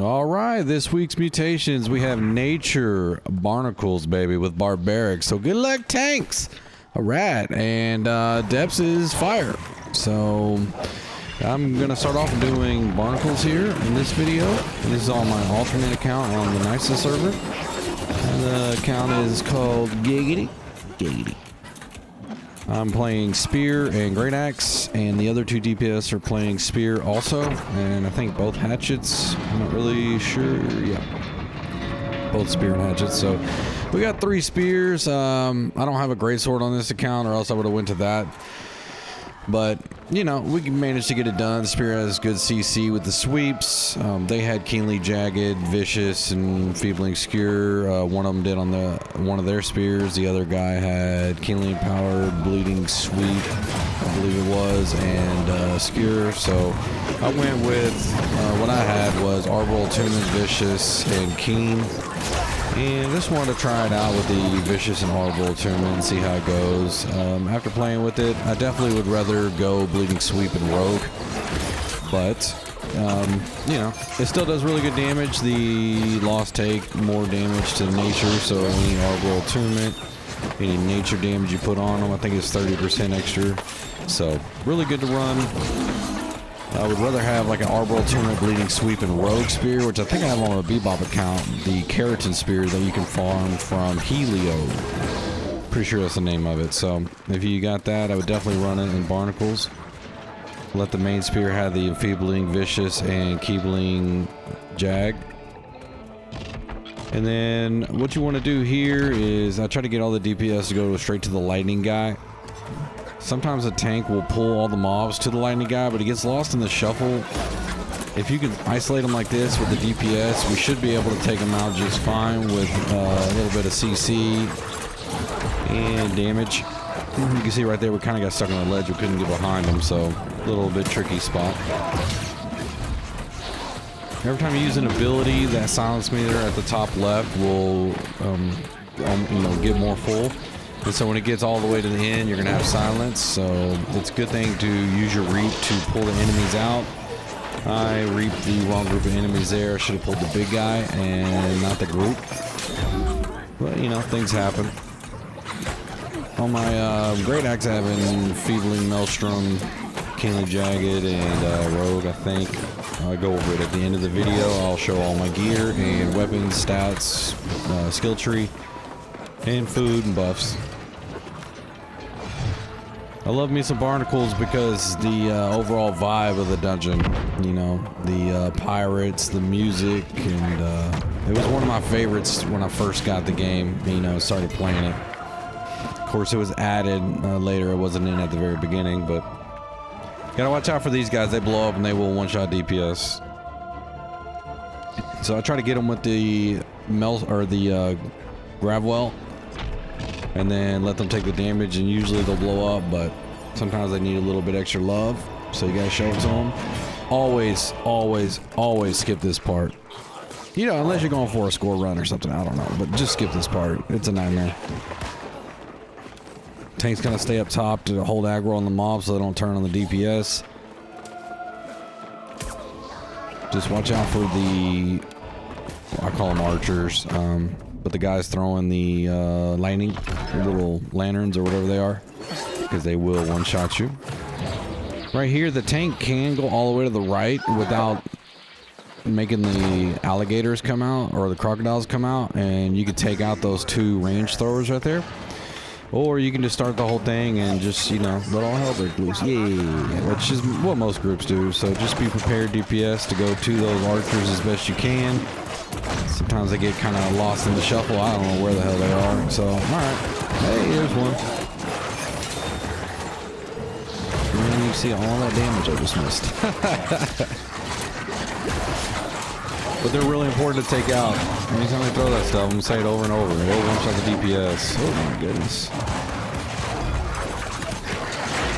All right, this week's mutations, we have Nature Barnacles, baby, with Barbaric. So good luck, tanks. A rat, and Depths is fire. So I'm going to start off doing Barnacles here in this video. And this is on my alternate account on the nicest server. And the account is called Giggity. Giggity. I'm playing Spear and Great Axe, and the other two DPS are playing Spear also, and I think both Hatchets. I'm not really sure. Yeah, both Spear and Hatchets. So we got 3 Spears. I don't have a Greatsword on this account, or else I would have went to that. But, you know, we can manage to get it done. The Spear has good CC with the sweeps. They had Keenly Jagged, Vicious, and Feebling Skewer. One of them did on one of their Spears. The other guy had Keenly Powered, Bleeding Sweep, I believe it was, and Skewer. So I went with, what I had was Arbol, Attunement, Vicious, and Keen. And just wanted to try it out with the Vicious and Arbol Attunement and see how it goes. After playing with it, I definitely would rather go Bleeding Sweep and Rogue. But, you know, it still does really good damage. The Lost take more damage to nature, so any Arbol Attunement, any nature damage you put on them, I think it's 30% extra. So, really good to run. I would rather have like an Arbol Attunement, Bleeding Sweep, and Rogue Spear, which I think I have on a Bebop account, the Keratin Spear that you can farm from Helio. Pretty sure that's the name of it. So if you got that, I would definitely run it in Barnacles. Let the main Spear have the Enfeebling, Vicious, and Keebling Jag. And then what you want to do here is I try to get all the DPS to go straight to the lightning guy. Sometimes a tank will pull all the mobs to the lightning guy, but he gets lost in the shuffle. If you can isolate him like this with the DPS, we should be able to take him out just fine with a little bit of CC and damage. You can see right there, we kind of got stuck on the ledge. We couldn't get behind him, so a little bit tricky spot. Every time you use an ability, that silence meter at the top left will, you know, get more full. And so when it gets all the way to the end, you're going to have silence. So it's a good thing to use your reap to pull the enemies out. I reaped the wrong group of enemies there. I should have pulled the big guy and not the group. But, you know, things happen. On my Great Axe, I have Enfeebling, Maelstrom, Keenly Jagged, and Rogue, I think. I'll go over it at the end of the video. I'll show all my gear and weapons, stats, skill tree, and food and buffs. I love me some Barnacles because the overall vibe of the dungeon, you know, the pirates, the music, and it was one of my favorites when I first got the game, you know, started playing it. Of course, it was added later. It wasn't in at the very beginning, but gotta watch out for these guys. They blow up and they will one-shot DPS. So I try to get them with the Gravwell, and then let them take the damage, and usually they'll blow up, but sometimes they need a little bit extra love, so you gotta show it to them. Always, always, always skip this part. You know, unless you're going for a score run or something, I don't know, but just skip this part. It's a nightmare. Tank's gonna stay up top to hold aggro on the mobs so they don't turn on the DPS. Just watch out for the, I call them archers, but the guys throwing the lightning, the little lanterns or whatever they are, because they will one-shot you. Right here, the tank can go all the way to the right without making the alligators come out or the crocodiles come out, and you could take out those 2 range throwers right there. Or you can just start the whole thing and just, you know, let all hell break loose. Yeah, which is what most groups do. So just be prepared, DPS, to go to those archers as best you can. Sometimes they get kind of lost in the shuffle. I don't know where the hell they are. So, alright. Hey, here's one. And then you see all that damage I just missed. But they're really important to take out. Anytime they throw that stuff, I'm going to say it over and over. It one-shot the DPS. Oh my goodness.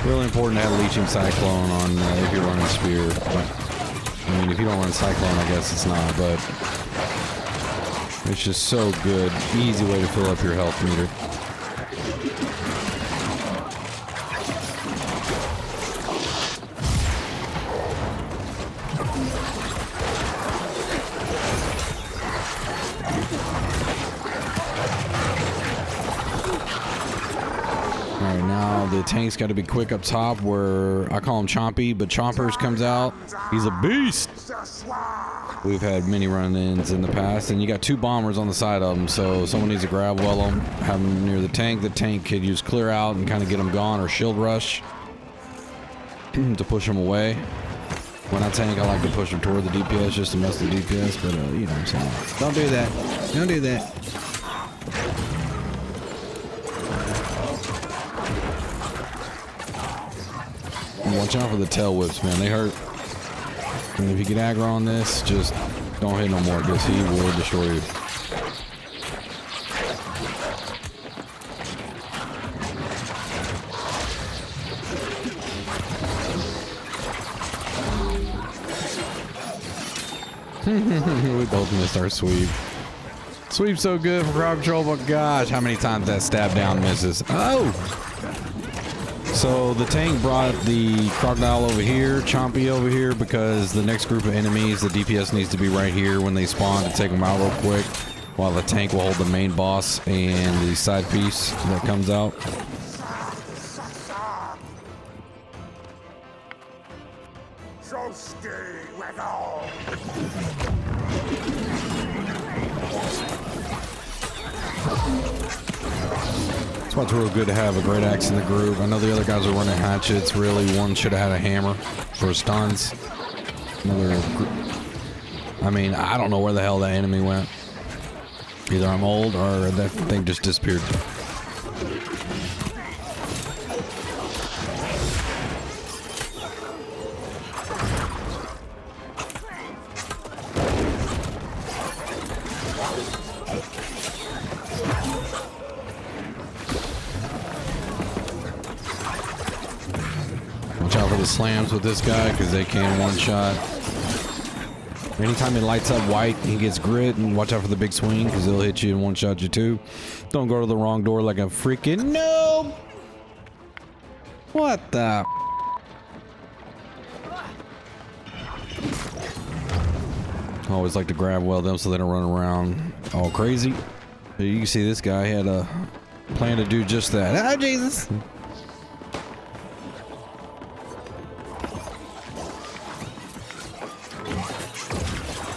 Really important to have Leeching Cyclone on if you're running Spear. But, I mean, if you don't run Cyclone, I guess it's not. But it's just so good. Easy way to fill up your health meter. Now the tank's got to be quick up top where I call him Chompy, but Chompers comes out. He's a beast. We've had many run-ins in the past, and you got 2 bombers on the side of them, so someone needs to grab well them, have them near the tank. The tank could use clear out and kind of get them gone, or shield rush to push them away. When I tank, I like to push them toward the DPS just to mess the DPS, but you know what I'm saying. Don't do that. Don't do that. Watch out for the tail whips, man. They hurt. And if you get aggro on this, just don't hit no more because he will destroy you. We both missed our sweep. Sweep so good for crowd control, but gosh, how many times that stab down misses. Oh! So the tank brought the crocodile over here, Chompy over here, because the next group of enemies, the DPS needs to be right here when they spawn to take them out real quick, while the tank will hold the main boss and the side piece that comes out. So stay with all. That's why it's real good to have a great axe in the group. I know the other guys are running hatchets. Really, one should have had a hammer for stuns. I mean, I don't know where the hell that enemy went. Either I'm old or that thing just disappeared. Watch out for the slams with this guy because they can one-shot. Anytime he lights up white, he gets grit, and watch out for the big swing because he'll hit you and one-shot you too. Don't go to the wrong door like a freaking noob. What the? I always like to grab well them so they don't run around all crazy. You can see this guy had a plan to do just that. Oh, Jesus.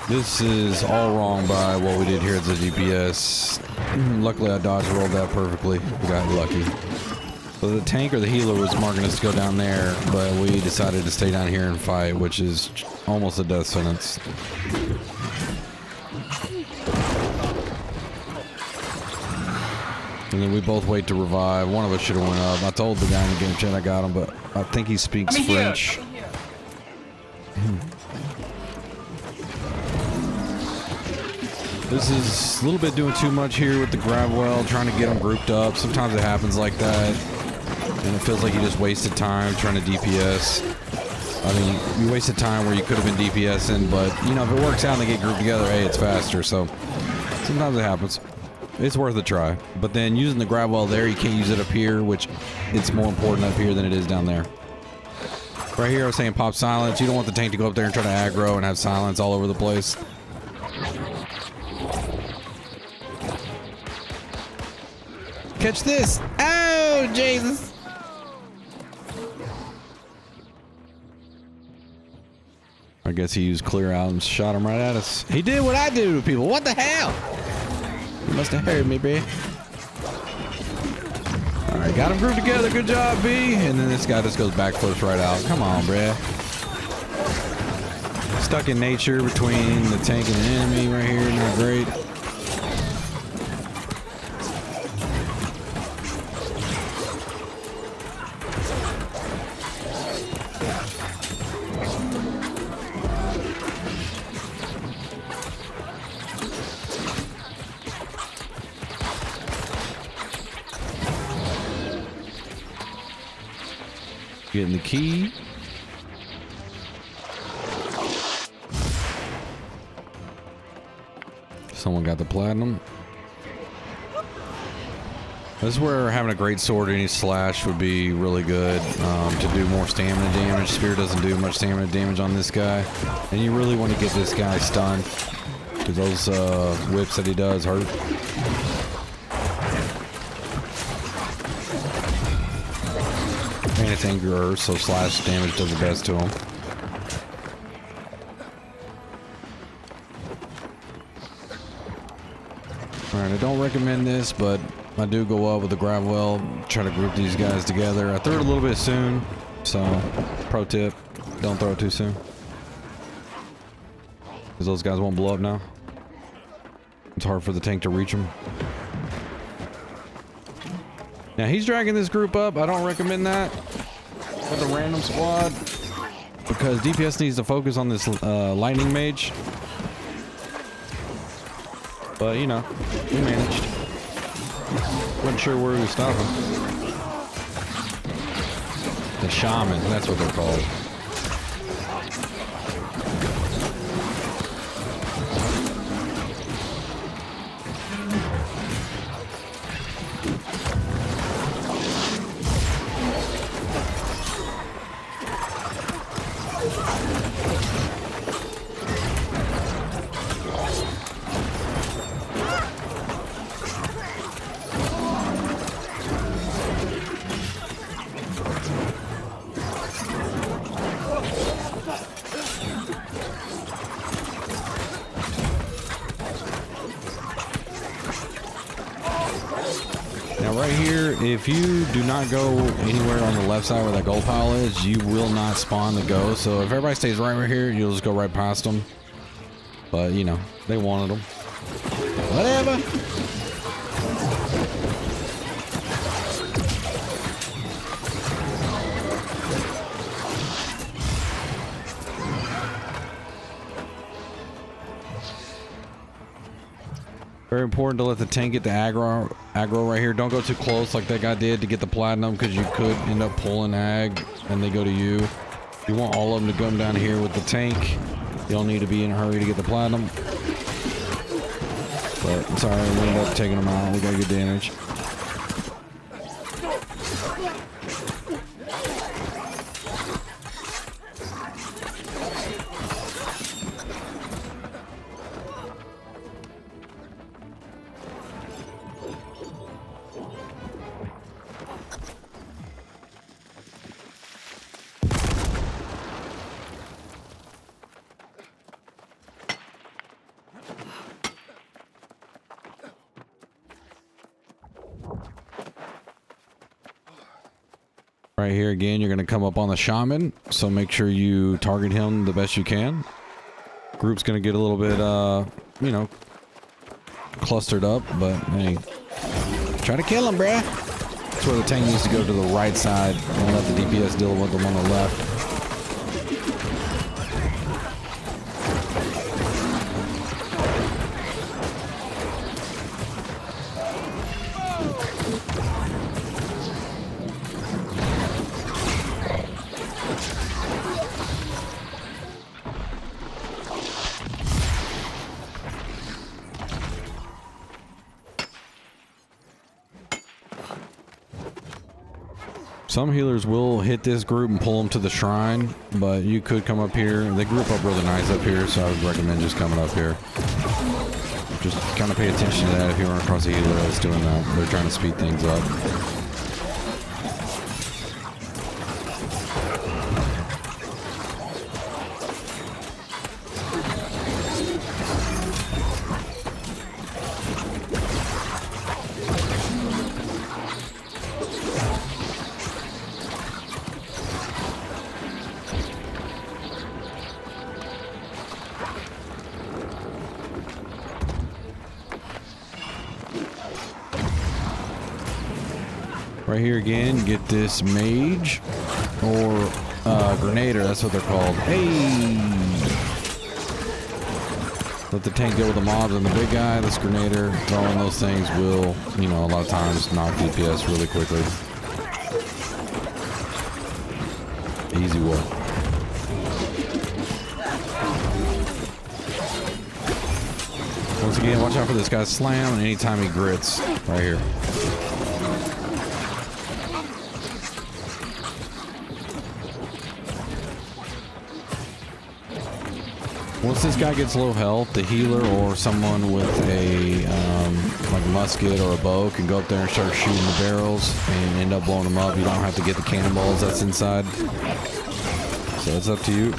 This is all wrong by what we did here at the DPS. Luckily, I dodge rolled that perfectly. We got lucky. So the tank or the healer was marking us to go down there, but we decided to stay down here and fight, which is almost a death sentence. And then we both wait to revive. One of us should have went up. I told the guy in the game chat I got him, but I think he speaks French. This is a little bit doing too much here with the grab well, trying to get them grouped up. Sometimes it happens like that, and it feels like you just wasted time trying to DPS. I mean, you wasted time where you could have been DPSing, but, you know, if it works out and they get grouped together, hey, it's faster. So sometimes it happens. It's worth a try. But then using the grab well there, you can't use it up here, which it's more important up here than it is down there. Right here, I was saying pop silence. You don't want the tank to go up there and try to aggro and have silence all over the place. Catch this! Oh, Jesus! I guess he used clear out and shot him right at us. He did what I do to people. What the hell? You must have heard me, B. Alright, got him grouped together. Good job, B. And then this guy just goes backflips right out. Come on, bruh. Stuck in nature between the tank and the enemy right here. Not great. Getting the key. Someone got the platinum. This is where having a great sword and any slash would be really good to do more stamina damage. Spear doesn't do much stamina damage on this guy. And you really want to get this guy stunned because those whips that he does hurt. anti-tanker, so slash damage does the best to him. Alright, I don't recommend this, but I do go up with the grab well, try to group these guys together. I threw it a little bit soon, so pro tip, don't throw it too soon. Because those guys won't blow up now. It's hard for the tank to reach them. Now he's dragging this group up. I don't recommend that with a random squad because DPS needs to focus on this lightning mage. But you know, we managed. Wasn't sure where we would stop him. The shaman, that's what they're called. Right here, if you do not go anywhere on the left side where that gold pile is, you will not spawn the ghost. So if everybody stays right here, you'll just go right past them. But you know, they wanted them. Whatever. Very important to let the tank get the aggro right here. Don't go too close like that guy did to get the platinum, because you could end up pulling ag and they go to you. You want all of them to come down here with the tank. You don't need to be in a hurry to get the platinum. But it's alright, we ended up taking them out. We got good damage. Right here again, you're going to come up on the shaman, so make sure you target him the best you can. Group's going to get a little bit, you know, clustered up, but hey, try to kill him, bruh. That's where the tank needs to go, to the right side, and let the DPS deal with them on the left. Some healers will hit this group and pull them to the shrine, but you could come up here. They group up really nice up here, so I would recommend just coming up here. Just kind of pay attention to that if you run across a healer that's doing that. They're trying to speed things up. Right here again, get this mage or grenader, that's what they're called. Hey! Let the tank go with the mobs and the big guy. This grenader, throwing those things will, you know, a lot of times knock DPS really quickly. Easy work. Once again, watch out for this guy's slam and anytime he grits right here. Once this guy gets low health, the healer or someone with a like a musket or a bow can go up there and start shooting the barrels and end up blowing them up. You don't have to get the cannonballs that's inside. So it's up to you.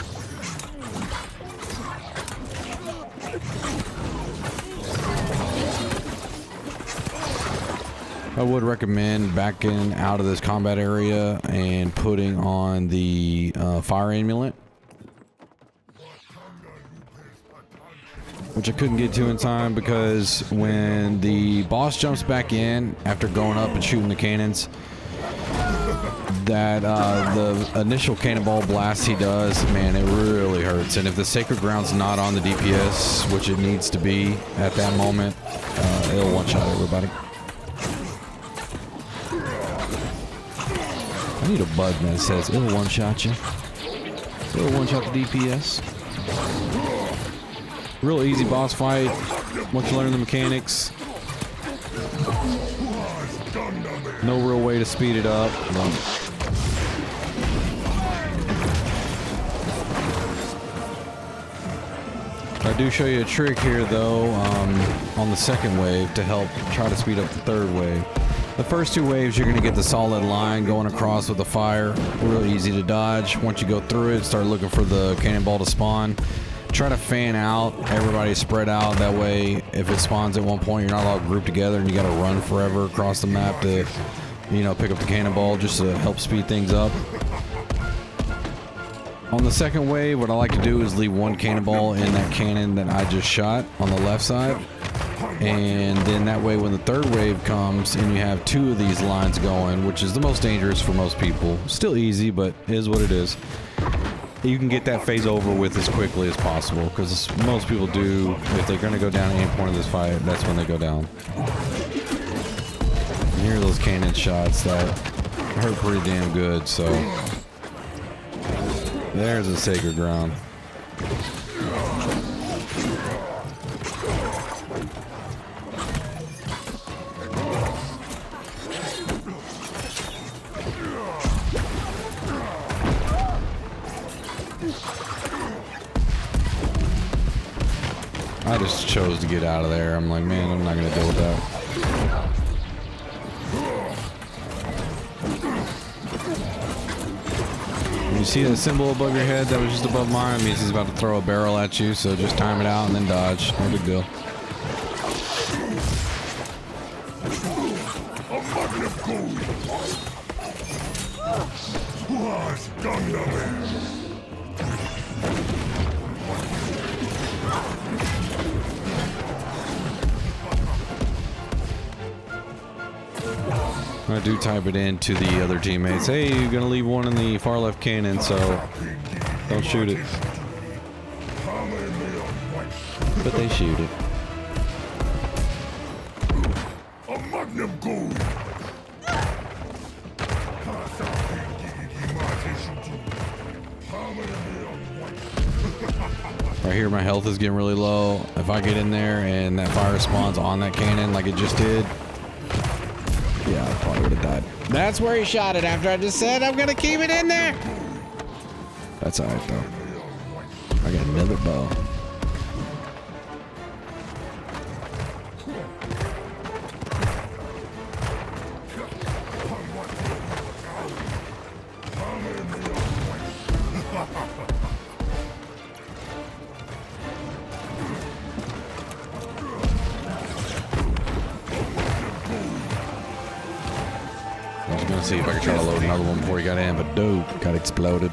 I would recommend backing out of this combat area and putting on the fire amulet, which I couldn't get to in time because when the boss jumps back in after going up and shooting the cannons, that the initial cannonball blast he does, man, it really hurts. And if the sacred ground's not on the DPS, which it needs to be at that moment, it'll one-shot everybody. I need a button that says it'll one-shot you. It'll one-shot the DPS. Real easy boss fight once you learn the mechanics. No real way to speed it up. I do show you a trick here though on the second wave to help try to speed up the third wave. The first two waves you're going to get the solid line going across with the fire. Real easy to dodge. Once you go through it, start looking for the cannonball to spawn. Try to fan out, everybody spread out, that way if it spawns at one point you're not all grouped together and you gotta run forever across the map to, you know, pick up the cannonball just to help speed things up. On the second wave, what I like to do is leave one cannonball in that cannon that I just shot on the left side, and then that way when the third wave comes and you have two of these lines going, which is the most dangerous for most people, still easy but it is what it is, you can get that phase over with as quickly as possible, because most people do, if they're going to go down at any point of this fight, that's when they go down. And here are those cannon shots that hurt pretty damn good, so there's the sacred ground. I just chose to get out of there. I'm like, man, I'm not gonna deal with that. When you see that symbol above your head that was just above mine, it means he's about to throw a barrel at you, so just time it out and then dodge. No big deal. I do type it in to the other teammates. Hey, you're gonna leave one in the far left cannon, so don't shoot it. But they shoot it. Right here, my health is getting really low. If I get in there and that fire spawns on that cannon like it just did, yeah, I probably would have died. That's where he shot it after I just said I'm gonna keep it in there. That's alright though. I got another bow. See if I can try to load another one before he got in, but dope, got exploded.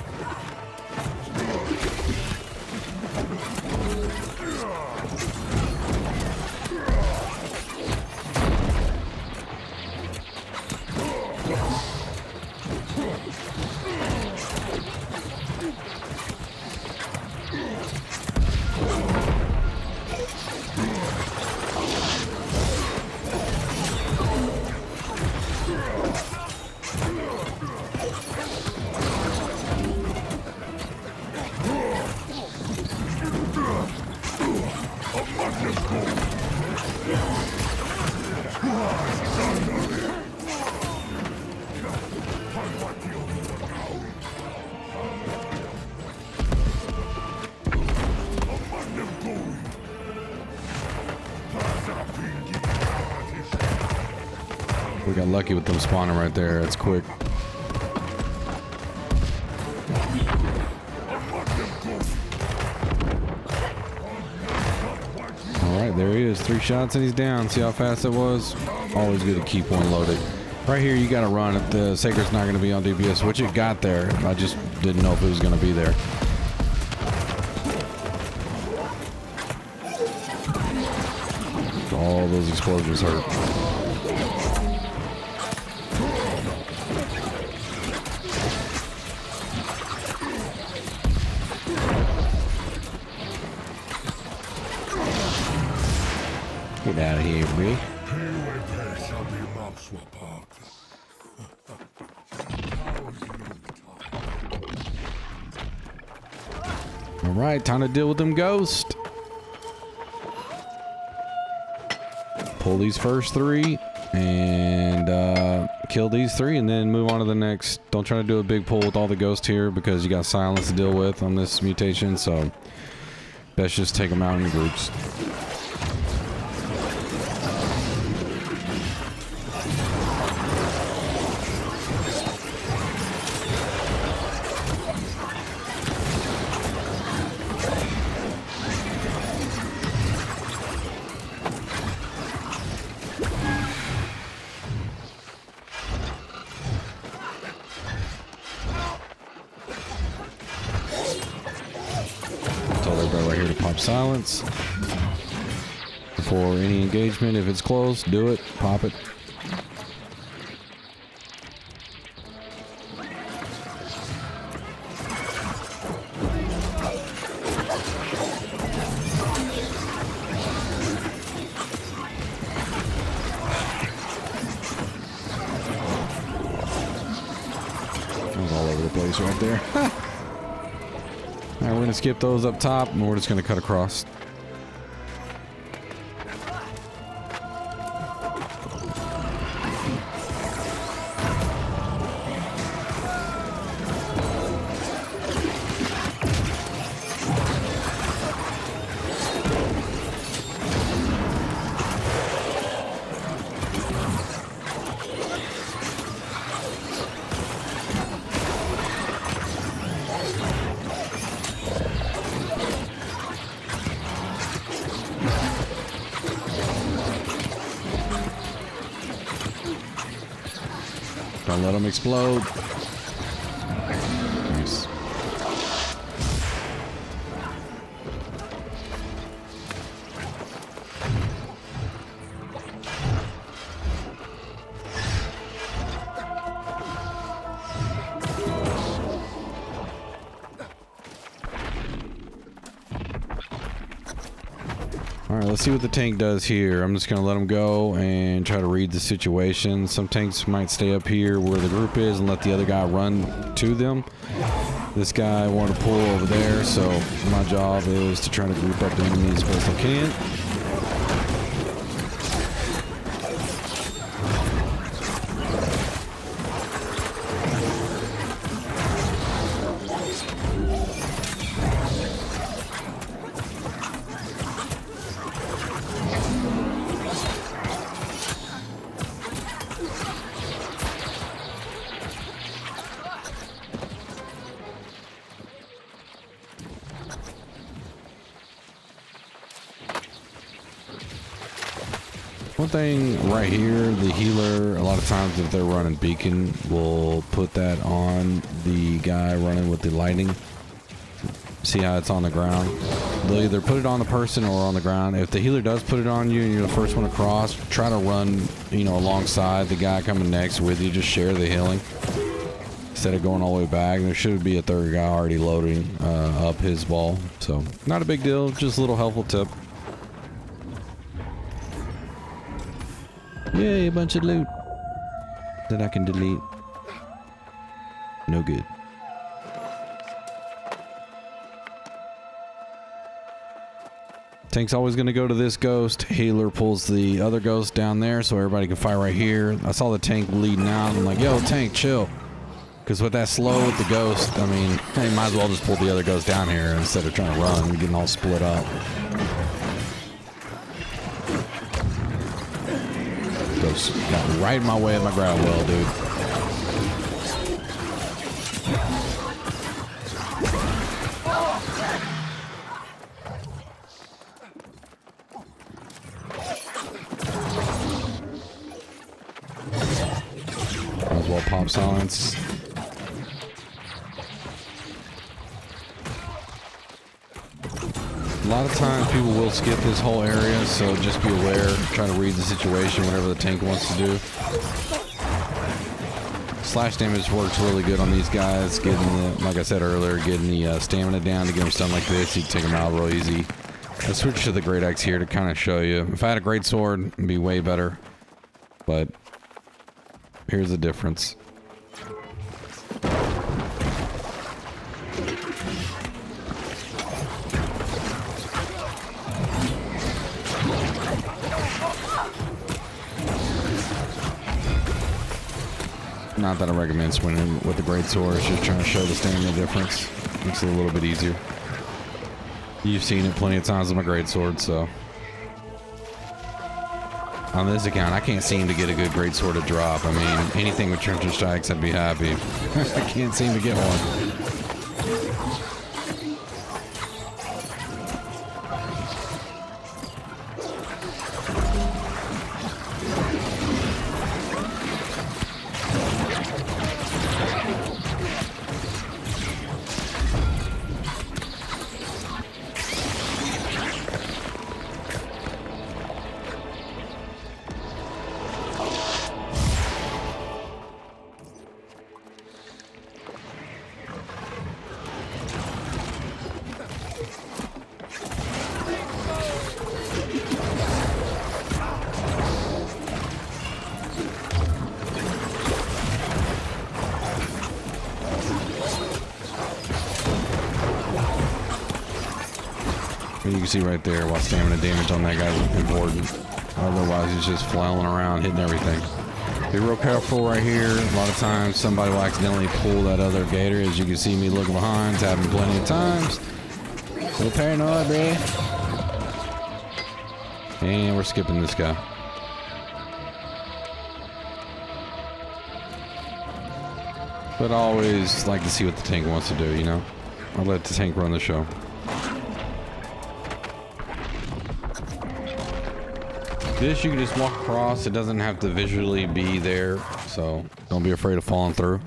We got lucky with them spawning right there. That's quick. Alright, there he is. 3 shots and he's down. See how fast it was? Always good to keep one loaded. Right here, you got to run if the Sacred's not going to be on DPS, which it got there. I just didn't know if it was going to be there. All those explosions hurt. Get out of here, B. All right, time to deal with them ghosts. Pull these first 3 and kill these 3 and then move on to the next. Don't try to do a big pull with all the ghosts here because you got silence to deal with on this mutation, so best just take them out in groups. Right here to pop silence before any engagement. If it's close, do it, pop it. It was all over the place right there. Alright, we're going to skip those up top, and we're just going to cut across. Don't let them explode. Nice. Alright, let's see what the tank does here. I'm just going to let him go and try to read the situation. Some tanks might stay up here where the group is and let the other guy run to them. This guy wanted to pull over there, so my job is to try to group up the enemies as best I can. One thing right here, the healer, a lot of times if they're running beacon, will put that on the guy running with the lightning. See how it's on the ground? They'll either put it on the person or on the ground. If the healer does put it on you and you're the first one across, try to run, you know, alongside the guy coming next with you. Just share the healing instead of going all the way back. There should be a third guy already loading up his ball. So not a big deal, just a little helpful tip. Yay, a bunch of loot that I can delete. No good. Tank's always going to go to this ghost. Healer pulls the other ghost down there so everybody can fight right here. I saw the tank leading out. I'm like, yo, tank, chill. Because with that slow with the ghost, I mean, hey, might as well just pull the other ghost down here instead of trying to run and getting all split up. Go tornadoes. Got right in my way of my ground well, dude. Might as well pop silence. A lot of times people will skip this whole area, so just be aware. Try to read the situation, whatever the tank wants to do. Slash damage works really good on these guys. Getting the, like I said earlier, getting the stamina down to get them stunned like this. You can take them out real easy. Let's switch to the great axe here to kind of show you. If I had a great sword, it'd be way better. But here's the difference. Not that I recommend swinging with the great sword. It's just trying to show the stamina difference. Makes it a little bit easier. You've seen it plenty of times with my great sword, so. On this account, I can't seem to get a good great sword to drop. I mean, anything with trencher strikes, I'd be happy. I can't seem to get one. You can see right there why stamina damage on that guy is important. Otherwise, he's just flailing around, hitting everything. Be real careful right here. A lot of times, somebody will accidentally pull that other gator. As you can see me looking behind. It's happened plenty of times. A little paranoid, bruh. And we're skipping this guy. But I always like to see what the tank wants to do, you know? I'll let the tank run the show. This you can just walk across. It doesn't have to visually be there, so don't be afraid of falling through.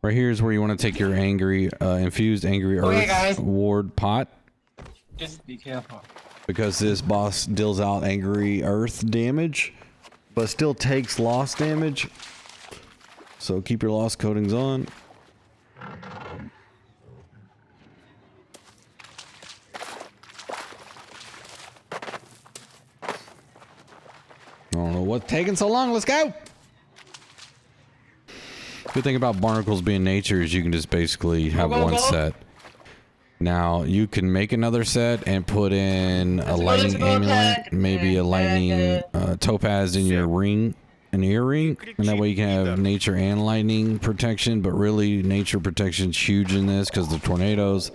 Right here is where you want to take your infused angry earth ward pot. Just be careful. Because this boss deals out angry earth damage, but still takes lost damage. So keep your lost coatings on. I don't know what's taking so long. Let's go. Good thing about Barnacles being nature is you can just basically have one set. Now you can make another set and put in a lightning amulet, maybe a lightning topaz in your ring, an earring, and that way you can have nature and lightning protection. But really, nature protection's huge in this because the tornadoes,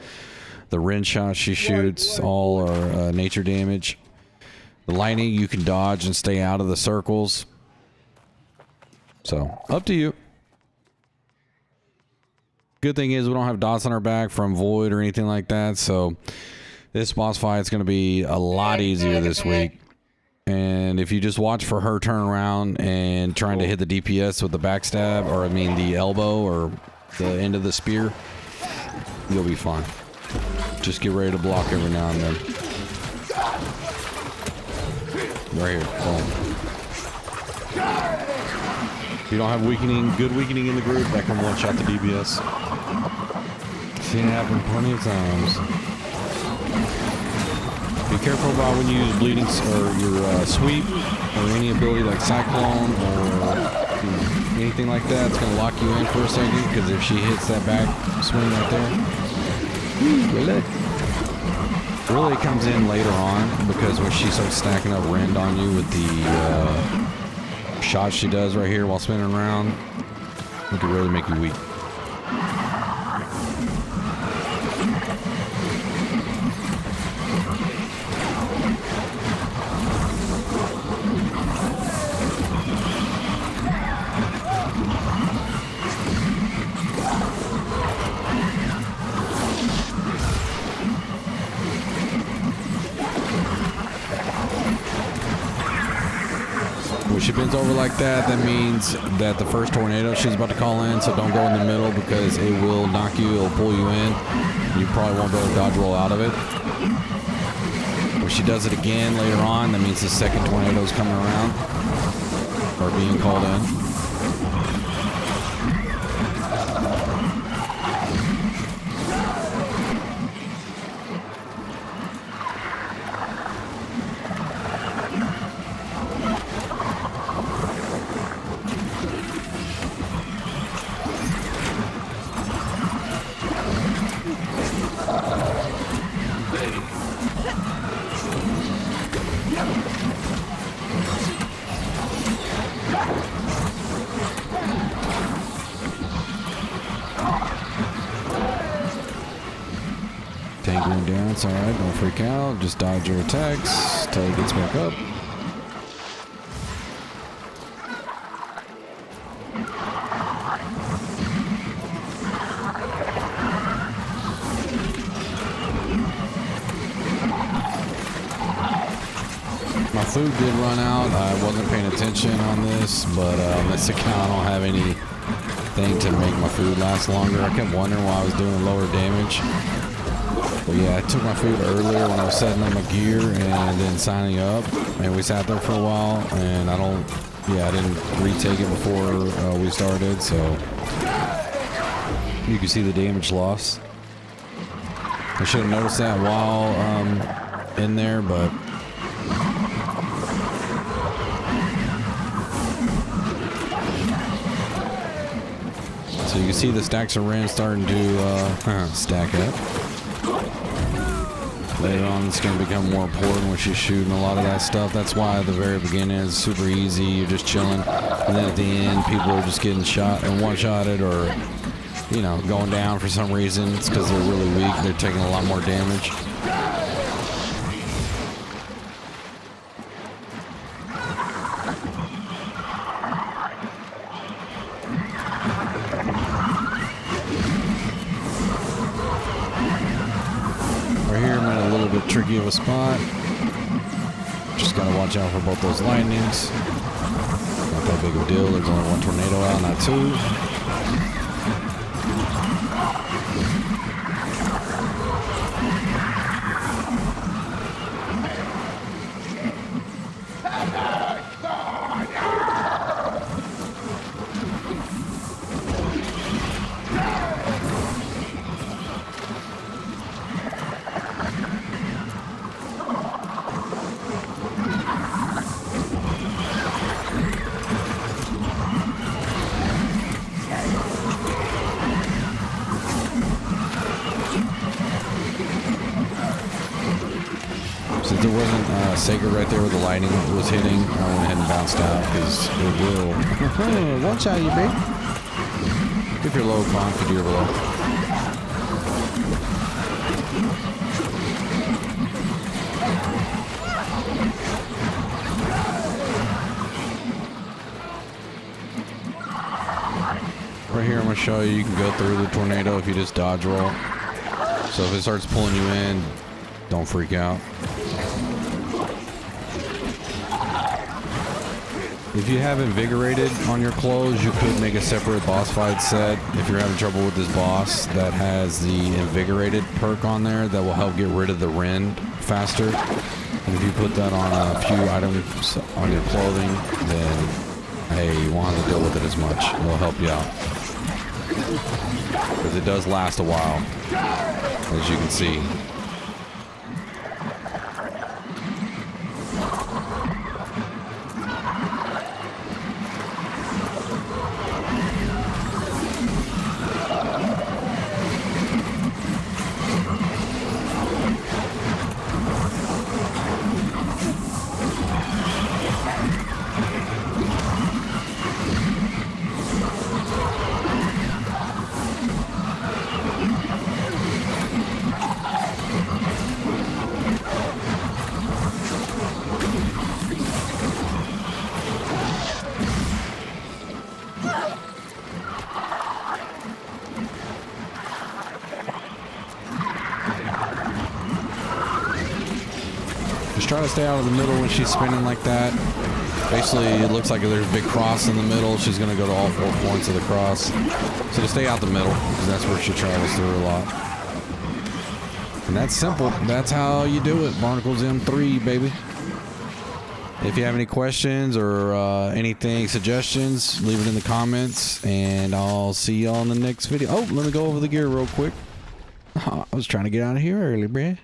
the wrench shots she shoots, all are nature damage. The lightning, you can dodge and stay out of the circles. So, up to you. Good thing is we don't have dots on our back from Void or anything like that. So, this boss fight is going to be a lot easier this week. And if you just watch for her turn around and trying to hit the DPS with the backstab, or I mean the elbow or the end of the spear, you'll be fine. Just get ready to block every now and then. Right here. Boom. If you don't have good weakening in the group, that can one shot the DPS. Seen it happen plenty of times. Be careful about when you use bleeding or your sweep or any ability like Cyclone or anything like that. It's going to lock you in for a second because if she hits that back swing right there, really comes in later on because when she starts stacking up rend on you with the shots she does right here while spinning around, it can really make you weak. when she bends over like that, that means that the first tornado she's about to call in, so don't go in the middle because it will knock you, it'll pull you in. You probably won't be able to dodge roll out of it. When she does it again later on, that means the second tornado is coming around or being called in. Tank going down, it's alright, don't freak out, just dodge your attacks till it gets back up. My food did run out, I wasn't paying attention on this, but on this account I don't have anything to make my food last longer. I kept wondering why I was doing lower damage. But yeah, I took my food earlier when I was setting up my gear and then signing up, and we sat there for a while, and I didn't retake it before we started, so you can see the damage loss. I should have noticed that while in there, but so you can see the stacks of Ren starting to stack up. Later on, it's going to become more important when she's shooting a lot of that stuff. That's why at the very beginning is super easy. You're just chilling. And then at the end, people are just getting shot and one-shotted or, you know, going down for some reason. It's because they're really weak. They're taking a lot more damage. Tricky of a spot. Just gotta watch out for both those lightnings. Not that big of a deal. There's only one tornado out, not two. Since there wasn't Sacred right there where the lightning was hitting, I went ahead and bounced out because it will one shot you, babe. If you're low, conf, if you're below. Right here, I'm going to show you can go through the tornado if you just dodge roll. So if it starts pulling you in, don't freak out. If you have Invigorated on your clothes, you could make a separate boss fight set if you're having trouble with this boss that has the Invigorated perk on there that will help get rid of the Rend faster. And if you put that on a few items on your clothing, then hey, you won't have to deal with it as much. It'll help you out. Because it does last a while, as you can see. Just try to stay out of the middle when she's spinning like that. Basically, it looks like there's a big cross in the middle. She's going to go to all 4 points of the cross. So to stay out the middle, because that's where she travels through a lot. And that's simple. That's how you do it. Barnacles M3, baby. If you have any questions or anything, suggestions, leave it in the comments. And I'll see you on the next video. Oh, let me go over the gear real quick. I was trying to get out of here early, bruh.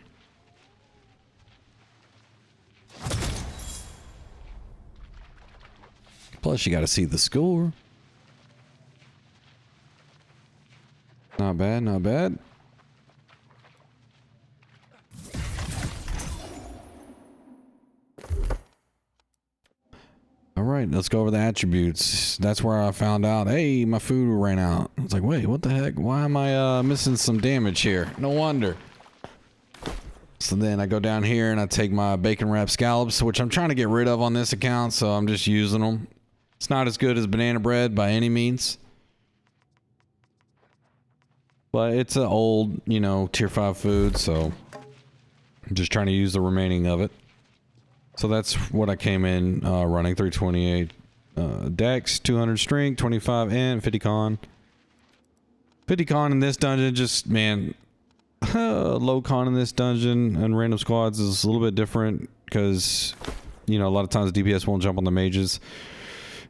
Plus, you got to see the score. Not bad, not bad. All right, let's go over the attributes. That's where I found out, hey, my food ran out. I was like, wait, what the heck? Why am I missing some damage here? No wonder. So then I go down here and I take my bacon wrap scallops, which I'm trying to get rid of on this account, so I'm just using them. It's not as good as banana bread by any means. But it's an old, you know, tier 5 food, so I'm just trying to use the remaining of it. So that's what I came in running, 328 dex, 200 strength, 25 and 50 con. 50 con in this dungeon, just, man, low con in this dungeon and random squads is a little bit different because, you know, a lot of times DPS won't jump on the mages.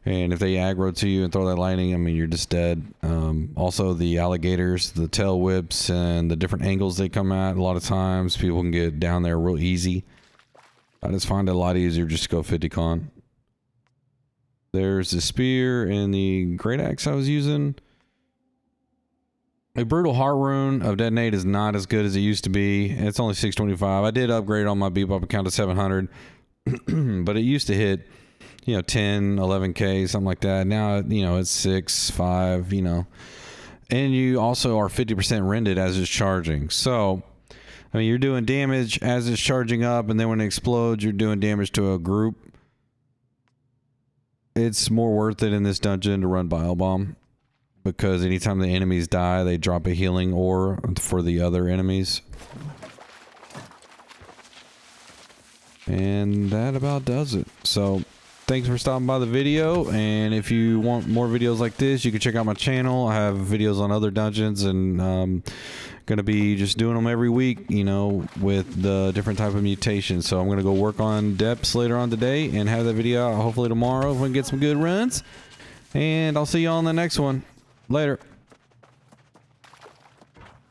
And if they aggro to you and throw that lightning, I mean, you're just dead. Also, the alligators, the tail whips, and the different angles they come at, a lot of times people can get down there real easy. I just find it a lot easier just to go 50 con. There's the spear and the great axe I was using. A brutal heart rune of detonate is not as good as it used to be. It's only 625. I did upgrade on my bebop account to 700, but it used to hit, you know, 10, 11k, something like that. Now, you know, it's 6, 5, you know. And you also are 50% rended as it's charging. So, I mean, you're doing damage as it's charging up, and then when it explodes, you're doing damage to a group. It's more worth it in this dungeon to run Bile Bomb, because anytime the enemies die, they drop a healing ore for the other enemies. And that about does it. So, thanks for stopping by the video, and if you want more videos like this, you can check out my channel. I have videos on other dungeons, and gonna be just doing them every week, you know, with the different type of mutations. So I'm gonna go work on depths later on today and have that video out hopefully tomorrow if we can get some good runs. And I'll see you all on the next one. Later.